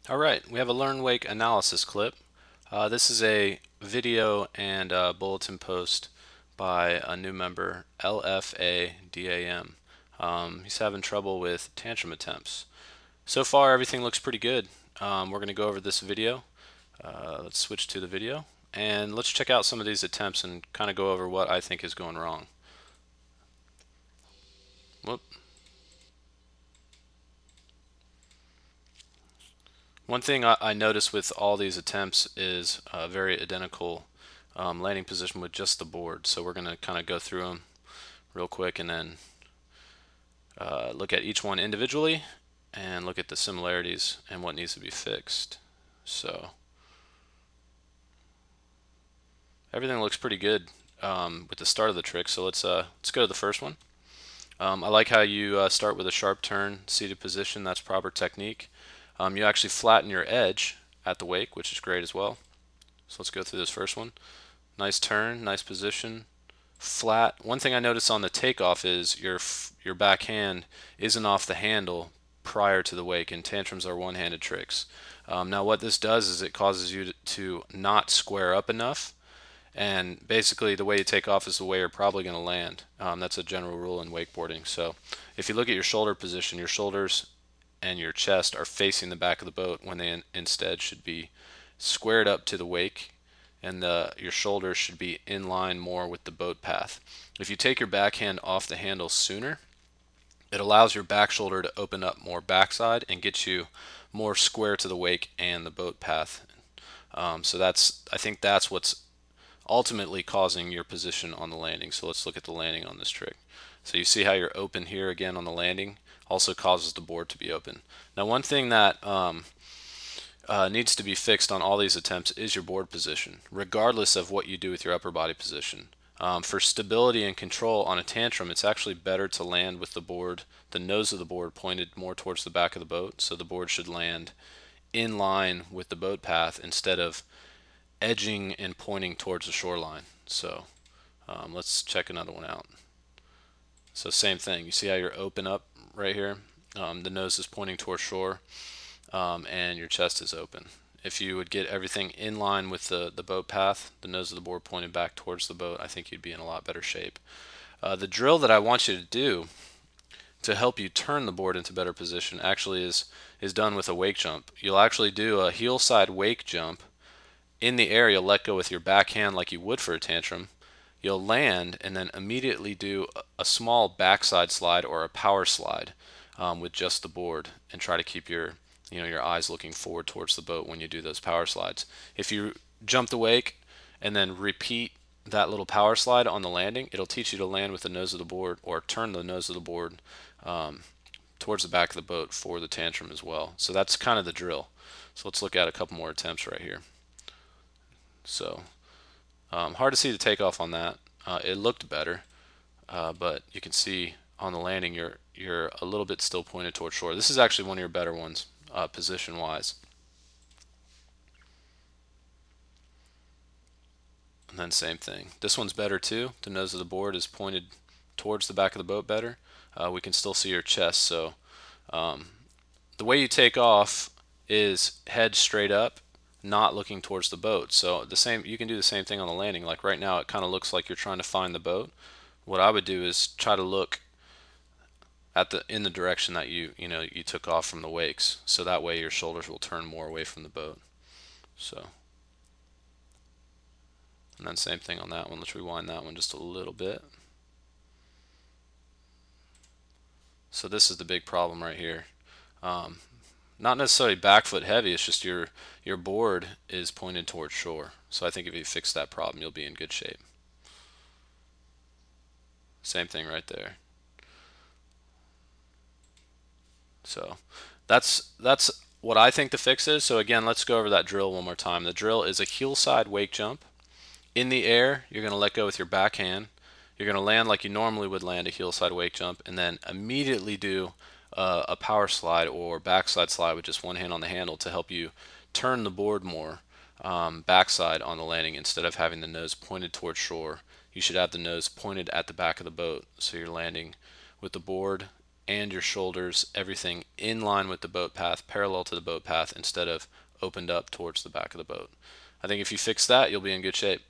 Alright, we have a LearnWake analysis clip. This is a video and bulletin post by a new member, lfadam. He's having trouble with tantrum attempts. So far, everything looks pretty good. We're going to go over this video. Let's switch to the video and let's check out some of these attempts and kind of go over what I think is going wrong. Whoop. One thing I noticed with all these attempts is a very identical landing position with just the board. So we're going to kind of go through them real quick and then look at each one individually and look at the similarities and what needs to be fixed. So everything looks pretty good with the start of the trick. So let's go to the first one. I like how you start with a sharp turn, seated position. That's proper technique. You actually flatten your edge at the wake, which is great as well. So let's go through this first one. Nice turn, nice position, flat. One thing I noticed on the takeoff is your backhand isn't off the handle prior to the wake, and tantrums are one-handed tricks. Now what this does is it causes you to not square up enough, and basically the way you take off is the way you're probably going to land. That's a general rule in wakeboarding. So if you look at your shoulder position, your shoulders and your chest are facing the back of the boat when they instead should be squared up to the wake, and your shoulders should be in line more with the boat path. If you take your backhand off the handle sooner, it allows your back shoulder to open up more backside and get you more square to the wake and the boat path. So I think that's what's ultimately causing your position on the landing. So let's look at the landing on this trick. So you see how you're open here again on the landing also causes the board to be open. Now one thing that needs to be fixed on all these attempts is your board position, regardless of what you do with your upper body position. For stability and control on a tantrum, it's actually better to land with the nose of the board pointed more towards the back of the boat, so the board should land in line with the boat path instead of edging and pointing towards the shoreline. So let's check another one out. So same thing, you see how you're open up right here? The nose is pointing towards shore, and your chest is open. If you would get everything in line with the boat path, the nose of the board pointed back towards the boat, I think you'd be in a lot better shape. The drill that I want you to do to help you turn the board into better position actually is done with a wake jump. You'll actually do a heel side wake jump. In the air, you'll let go with your backhand like you would for a tantrum. You'll land and then immediately do a small backside slide or a power slide with just the board, and try to keep your eyes looking forward towards the boat when you do those power slides. If you jump the wake and then repeat that little power slide on the landing, it'll teach you to land with the nose of the board or turn the nose of the board towards the back of the boat for the tantrum as well. So that's kind of the drill. So let's look at a couple more attempts right here. So hard to see the takeoff on that. It looked better, but you can see on the landing you're a little bit still pointed towards shore. This is actually one of your better ones position wise. And then same thing. This one's better too. The nose of the board is pointed towards the back of the boat better. We can still see your chest. So the way you take off is head straight up, not looking towards the boat. So you can do the same thing on the landing. Like right now, it kind of looks like you're trying to find the boat. What I would do is try to look in the direction that you took off from the wakes. So that way your shoulders will turn more away from the boat. So. And then same thing on that one. Let's rewind that one just a little bit. So this is the big problem right here. Not necessarily back foot heavy, it's just your board is pointed towards shore. So I think if you fix that problem, you'll be in good shape. Same thing right there. So that's what I think the fix is. So again, let's go over that drill one more time. The drill is a heel side wake jump. In the air, you're going to let go with your backhand. You're going to land like you normally would land a heel side wake jump, and then immediately do a power slide or backside slide with just one hand on the handle to help you turn the board more backside on the landing instead of having the nose pointed towards shore. You should have the nose pointed at the back of the boat, so you're landing with the board and your shoulders, everything in line with the boat path, parallel to the boat path, instead of opened up towards the back of the boat. I think if you fix that, you'll be in good shape.